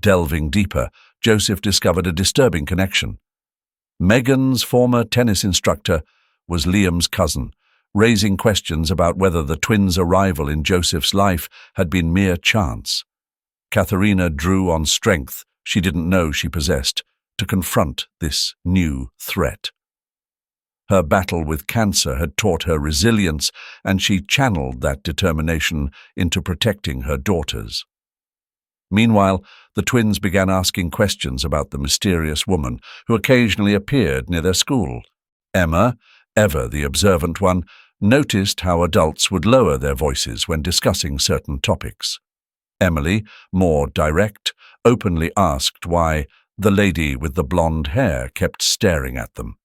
Delving deeper, Joseph discovered a disturbing connection. Megan's former tennis instructor was Liam's cousin, raising questions about whether the twins' arrival in Joseph's life had been mere chance. Katharina drew on strength she didn't know she possessed to confront this new threat. Her battle with cancer had taught her resilience, and she channeled that determination into protecting her daughters. Meanwhile, the twins began asking questions about the mysterious woman who occasionally appeared near their school. Emma, ever the observant one, noticed how adults would lower their voices when discussing certain topics. Emily, more direct, openly asked why the lady with the blonde hair kept staring at them.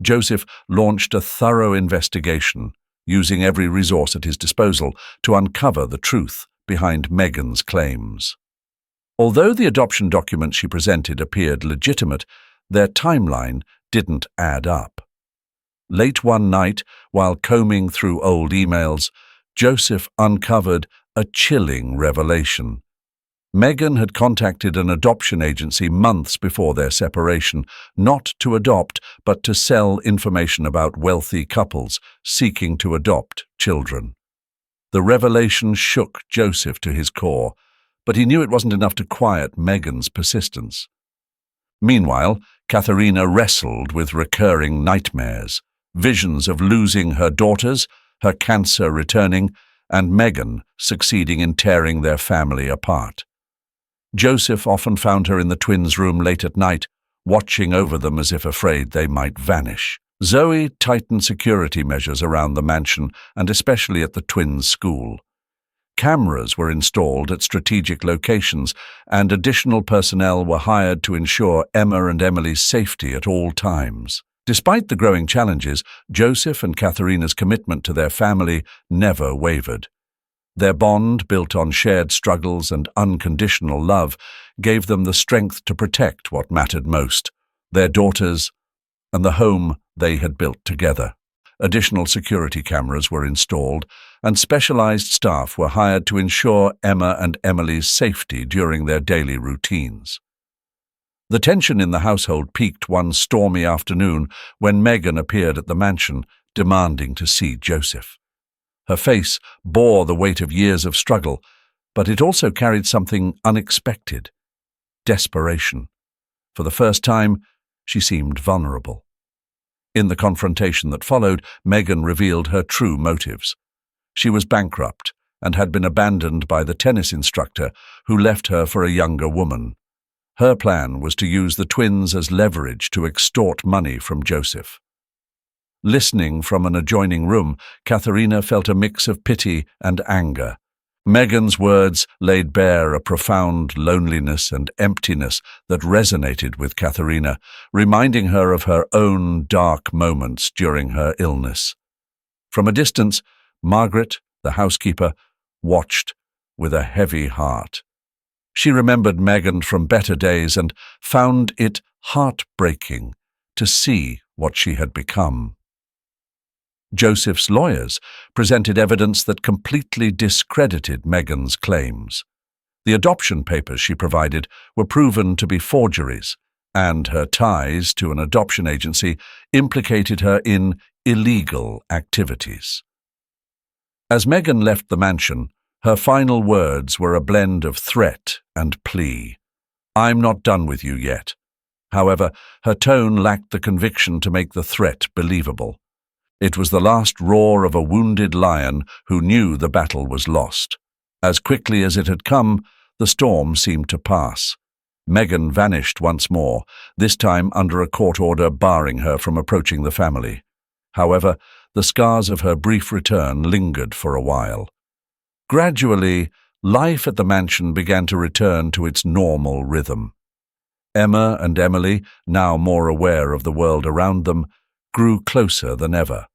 Joseph launched a thorough investigation, using every resource at his disposal to uncover the truth behind Megan's claims. Although the adoption documents she presented appeared legitimate, their timeline didn't add up. Late one night, while combing through old emails, Joseph uncovered a chilling revelation. Megan had contacted an adoption agency months before their separation, not to adopt, but to sell information about wealthy couples seeking to adopt children. The revelation shook Joseph to his core, but he knew it wasn't enough to quiet Megan's persistence. Meanwhile, Katharina wrestled with recurring nightmares, visions of losing her daughters, her cancer returning, and Megan succeeding in tearing their family apart. Joseph often found her in the twins' room late at night, watching over them as if afraid they might vanish. Zoe tightened security measures around the mansion and especially at the twins' school. Cameras were installed at strategic locations, and additional personnel were hired to ensure Emma and Emily's safety at all times. Despite the growing challenges, Joseph and Katharina's commitment to their family never wavered. Their bond, built on shared struggles and unconditional love, gave them the strength to protect what mattered most: their daughters and the home they had built together. Additional security cameras were installed, and specialized staff were hired to ensure Emma and Emily's safety during their daily routines. The tension in the household peaked one stormy afternoon when Megan appeared at the mansion, demanding to see Joseph. Her face bore the weight of years of struggle, but it also carried something unexpected: desperation. For the first time, she seemed vulnerable. In the confrontation that followed, Megan revealed her true motives. She was bankrupt and had been abandoned by the tennis instructor who left her for a younger woman. Her plan was to use the twins as leverage to extort money from Joseph. Listening from an adjoining room, Katharina felt a mix of pity and anger. Megan's words laid bare a profound loneliness and emptiness that resonated with Katharina, reminding her of her own dark moments during her illness. From a distance, Margaret, the housekeeper, watched with a heavy heart. She remembered Megan from better days and found it heartbreaking to see what she had become. Joseph's lawyers presented evidence that completely discredited Megan's claims. The adoption papers she provided were proven to be forgeries, and her ties to an adoption agency implicated her in illegal activities. As Megan left the mansion, her final words were a blend of threat and plea. "I'm not done with you yet." However, her tone lacked the conviction to make the threat believable. It was the last roar of a wounded lion who knew the battle was lost. As quickly as it had come, the storm seemed to pass. Megan vanished once more, this time under a court order barring her from approaching the family. However, the scars of her brief return lingered for a while. Gradually, life at the mansion began to return to its normal rhythm. Emma and Emily, now more aware of the world around them, grew closer than ever.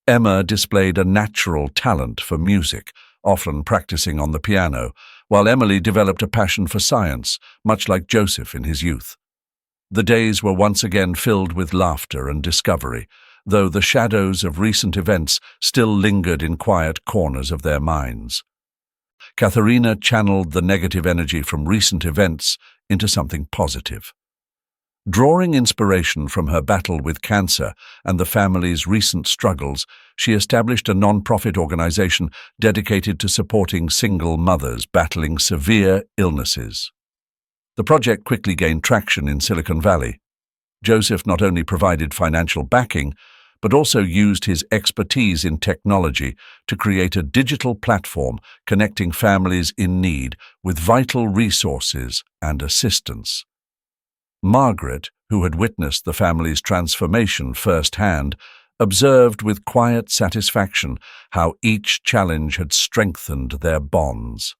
Emma displayed a natural talent for music, often practicing on the piano, while Emily developed a passion for science, much like Joseph in his youth. The days were once again filled with laughter and discovery, though the shadows of recent events still lingered in quiet corners of their minds. Katharina channeled the negative energy from recent events into something positive. Drawing inspiration from her battle with cancer and the family's recent struggles, she established a non-profit organization dedicated to supporting single mothers battling severe illnesses. The project quickly gained traction in Silicon Valley. Joseph not only provided financial backing, but also used his expertise in technology to create a digital platform connecting families in need with vital resources and assistance. Margaret, who had witnessed the family's transformation firsthand, observed with quiet satisfaction how each challenge had strengthened their bonds.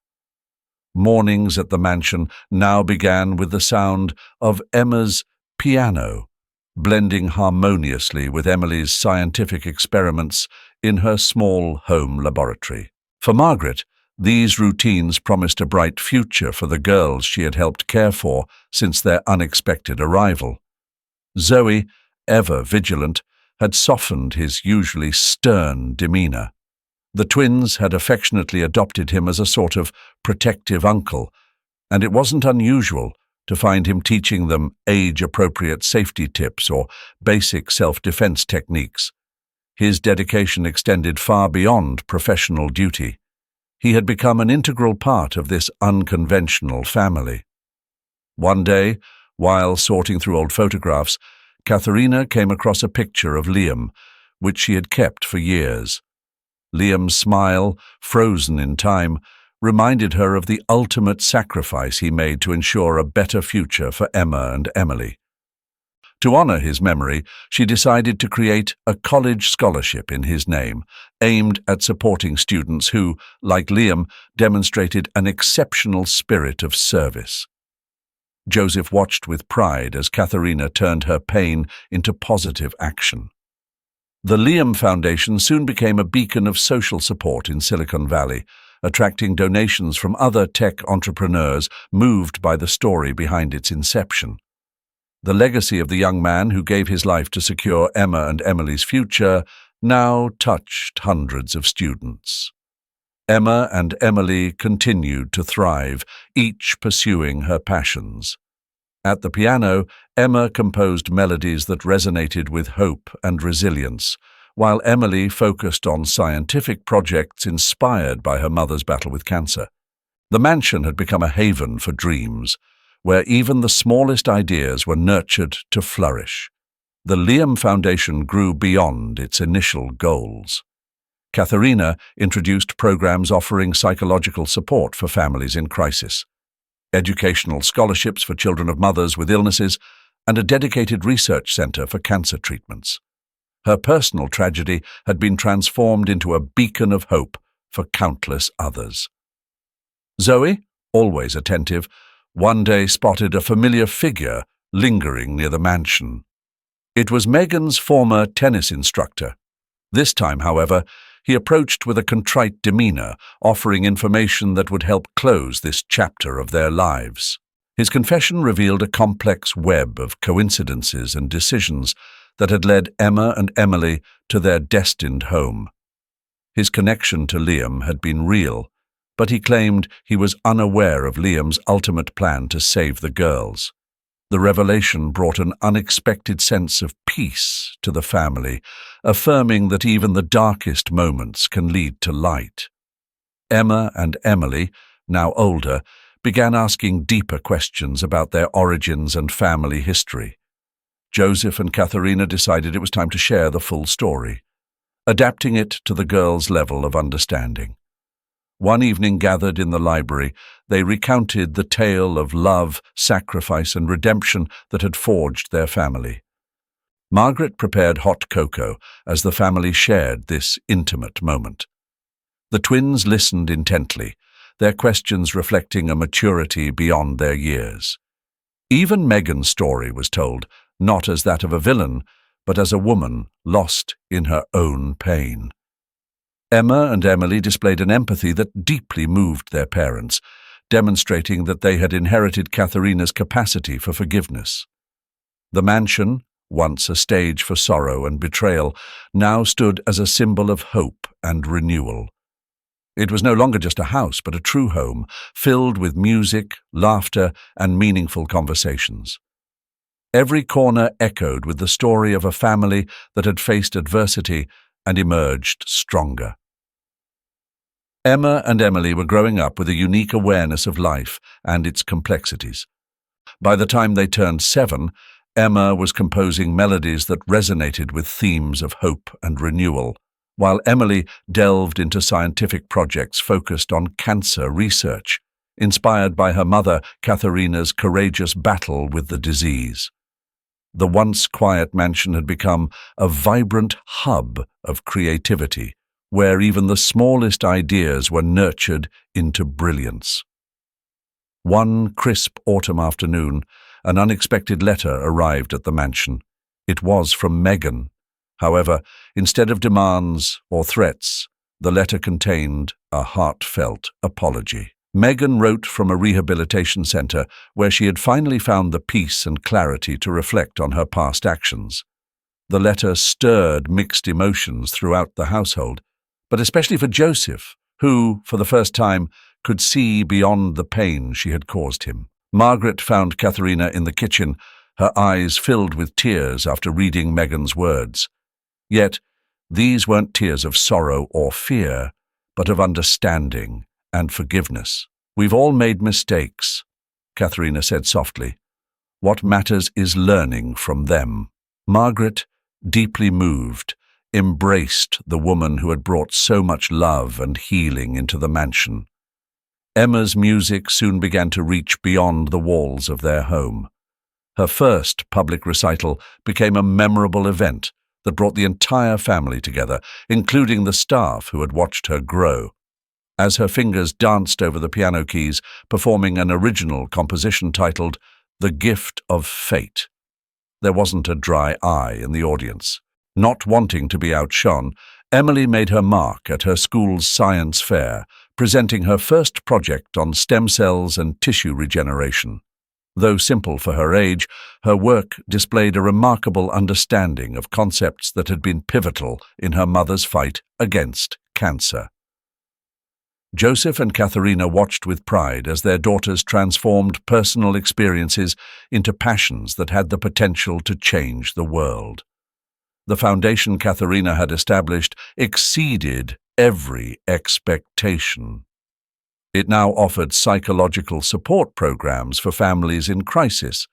Mornings at the mansion now began with the sound of Emma's piano, blending harmoniously with Emily's scientific experiments in her small home laboratory. For Margaret, these routines promised a bright future for the girls she had helped care for since their unexpected arrival. Zoe, ever vigilant, had softened his usually stern demeanor. The twins had affectionately adopted him as a sort of protective uncle, and it wasn't unusual to find him teaching them age-appropriate safety tips or basic self-defense techniques. His dedication extended far beyond professional duty. He had become an integral part of this unconventional family. One day, while sorting through old photographs, Katharina came across a picture of Liam, which she had kept for years. Liam's smile, frozen in time, reminded her of the ultimate sacrifice he made to ensure a better future for Emma and Emily. To honor his memory, she decided to create a college scholarship in his name, aimed at supporting students who, like Liam, demonstrated an exceptional spirit of service. Joseph watched with pride as Katharina turned her pain into positive action. The Liam Foundation soon became a beacon of social support in Silicon Valley, attracting donations from other tech entrepreneurs moved by the story behind its inception. The legacy of the young man who gave his life to secure Emma and Emily's future now touched hundreds of students. Emma and Emily continued to thrive, each pursuing her passions. At the piano, Emma composed melodies that resonated with hope and resilience, while Emily focused on scientific projects inspired by her mother's battle with cancer. The mansion had become a haven for dreams, where even the smallest ideas were nurtured to flourish. The Liam Foundation grew beyond its initial goals. Katharina introduced programs offering psychological support for families in crisis, educational scholarships for children of mothers with illnesses, and a dedicated research center for cancer treatments. Her personal tragedy had been transformed into a beacon of hope for countless others. Zoe, always attentive, one day spotted a familiar figure lingering near the mansion. It was Megan's former tennis instructor. This time, however, he approached with a contrite demeanor, offering information that would help close this chapter of their lives. His confession revealed a complex web of coincidences and decisions that had led Emma and Emily to their destined home. His connection to Liam had been real, but he claimed he was unaware of Liam's ultimate plan to save the girls. The revelation brought an unexpected sense of peace to the family, affirming that even the darkest moments can lead to light. Emma and Emily, now older, began asking deeper questions about their origins and family history. Joseph and Katharina decided it was time to share the full story, adapting it to the girls' level of understanding. One evening, gathered in the library, they recounted the tale of love, sacrifice, and redemption that had forged their family. Margaret prepared hot cocoa as the family shared this intimate moment. The twins listened intently, their questions reflecting a maturity beyond their years. Even Megan's story was told, not as that of a villain, but as a woman lost in her own pain. Emma and Emily displayed an empathy that deeply moved their parents, demonstrating that they had inherited Katharina's capacity for forgiveness. The mansion, once a stage for sorrow and betrayal, now stood as a symbol of hope and renewal. It was no longer just a house, but a true home, filled with music, laughter, and meaningful conversations. Every corner echoed with the story of a family that had faced adversity and emerged stronger. Emma and Emily were growing up with a unique awareness of life and its complexities. By the time they turned 7, Emma was composing melodies that resonated with themes of hope and renewal, while Emily delved into scientific projects focused on cancer research, inspired by her mother Katharina's courageous battle with the disease. The once quiet mansion had become a vibrant hub of creativity, where even the smallest ideas were nurtured into brilliance. One crisp autumn afternoon, an unexpected letter arrived at the mansion. It was from Megan. However, instead of demands or threats, the letter contained a heartfelt apology. Megan wrote from a rehabilitation center where she had finally found the peace and clarity to reflect on her past actions. The letter stirred mixed emotions throughout the household, but especially for Joseph, who, for the first time, could see beyond the pain she had caused him. Margaret found Katharina in the kitchen, her eyes filled with tears after reading Megan's words. Yet, these weren't tears of sorrow or fear, but of understanding and forgiveness. "We've all made mistakes," Katharina said softly. "What matters is learning from them." Margaret, deeply moved, embraced the woman who had brought so much love and healing into the mansion. Emma's music soon began to reach beyond the walls of their home. Her first public recital became a memorable event that brought the entire family together, including the staff who had watched her grow. As her fingers danced over the piano keys, performing an original composition titled "The Gift of Fate," there wasn't a dry eye in the audience. Not wanting to be outshone, Emily made her mark at her school's science fair, presenting her first project on stem cells and tissue regeneration. Though simple for her age, her work displayed a remarkable understanding of concepts that had been pivotal in her mother's fight against cancer. Joseph and Katharina watched with pride as their daughters transformed personal experiences into passions that had the potential to change the world. The foundation Katharina had established exceeded every expectation. It now offered psychological support programs for families in crisis,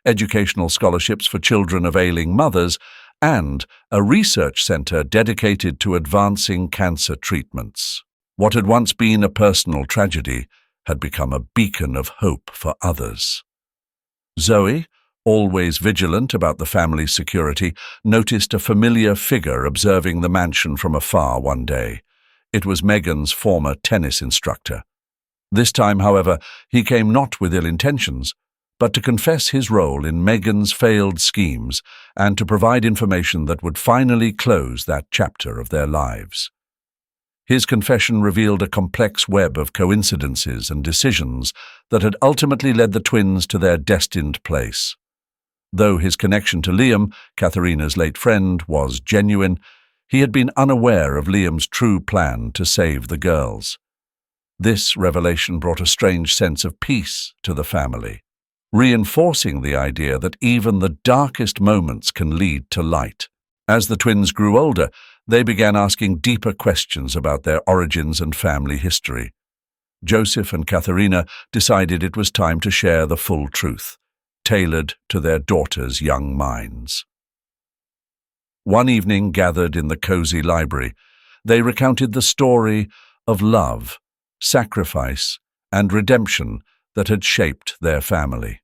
educational scholarships for children of ailing mothers, and a research center dedicated to advancing cancer treatments. What had once been a personal tragedy had become a beacon of hope for others. Zoe, always vigilant about the family's security, noticed a familiar figure observing the mansion from afar one day. It was Megan's former tennis instructor. This time, however, he came not with ill intentions, but to confess his role in Megan's failed schemes and to provide information that would finally close that chapter of their lives. His confession revealed a complex web of coincidences and decisions that had ultimately led the twins to their destined place. Though his connection to Liam, Katharina's late friend, was genuine, he had been unaware of Liam's true plan to save the girls. This revelation brought a strange sense of peace to the family, reinforcing the idea that even the darkest moments can lead to light. As the twins grew older, they began asking deeper questions about their origins and family history. Joseph and Katharina decided it was time to share the full truth, tailored to their daughters' young minds. One evening, gathered in the cozy library, they recounted the story of love, sacrifice, and redemption that had shaped their family.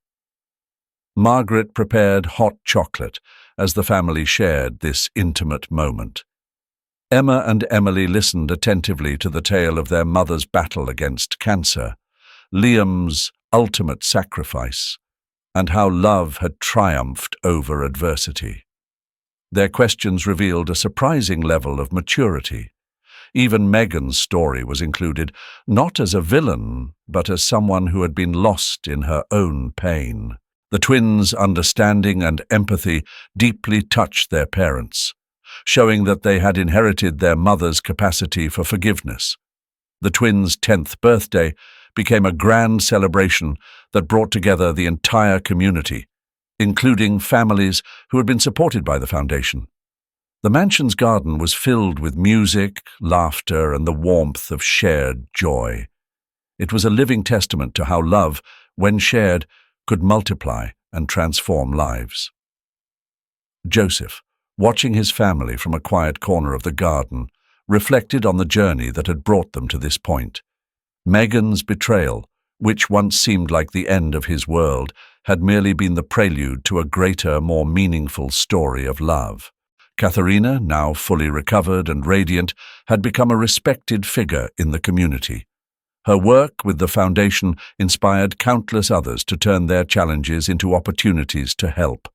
Margaret prepared hot chocolate as the family shared this intimate moment. Emma and Emily listened attentively to the tale of their mother's battle against cancer, Liam's ultimate sacrifice, and how love had triumphed over adversity. Their questions revealed a surprising level of maturity. Even Megan's story was included, not as a villain, but as someone who had been lost in her own pain. The twins' understanding and empathy deeply touched their parents, showing that they had inherited their mother's capacity for forgiveness. The twins' 10th birthday became a grand celebration that brought together the entire community, including families who had been supported by the foundation. The mansion's garden was filled with music, laughter, and the warmth of shared joy. It was a living testament to how love, when shared, could multiply and transform lives. Joseph, watching his family from a quiet corner of the garden, reflected on the journey that had brought them to this point. Megan's betrayal, which once seemed like the end of his world, had merely been the prelude to a greater, more meaningful story of love. Katharina, now fully recovered and radiant, had become a respected figure in the community. Her work with the foundation inspired countless others to turn their challenges into opportunities to help.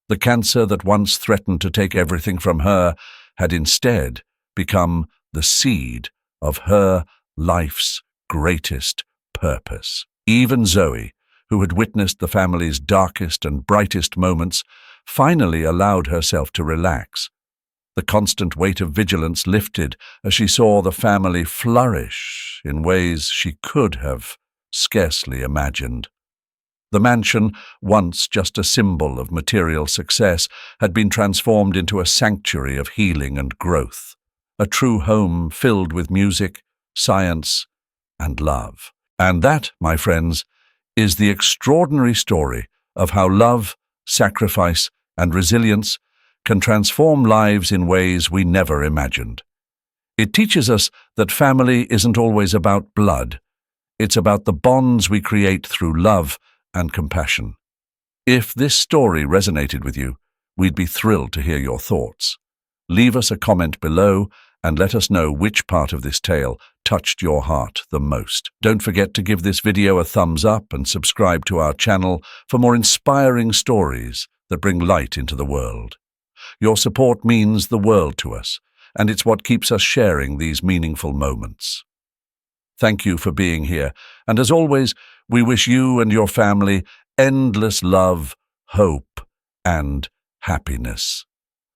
The cancer that once threatened to take everything from her had instead become the seed of her life's greatest purpose. Even Zoe, who had witnessed the family's darkest and brightest moments, finally allowed herself to relax. The constant weight of vigilance lifted as she saw the family flourish in ways she could have scarcely imagined. The mansion, once just a symbol of material success, had been transformed into a sanctuary of healing and growth, a true home filled with music, science, and love. And that, my friends, is the extraordinary story of how love, sacrifice, and resilience can transform lives in ways we never imagined. It teaches us that family isn't always about blood. It's about the bonds we create through love and compassion. If this story resonated with you, we'd be thrilled to hear your thoughts. Leave us a comment below and let us know which part of this tale touched your heart the most. Don't forget to give this video a thumbs up and subscribe to our channel for more inspiring stories that bring light into the world. Your support means the world to us, and it's what keeps us sharing these meaningful moments. Thank you for being here, and as always, we wish you and your family endless love, hope, and happiness.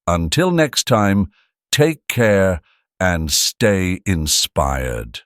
Until next time, take care and stay inspired.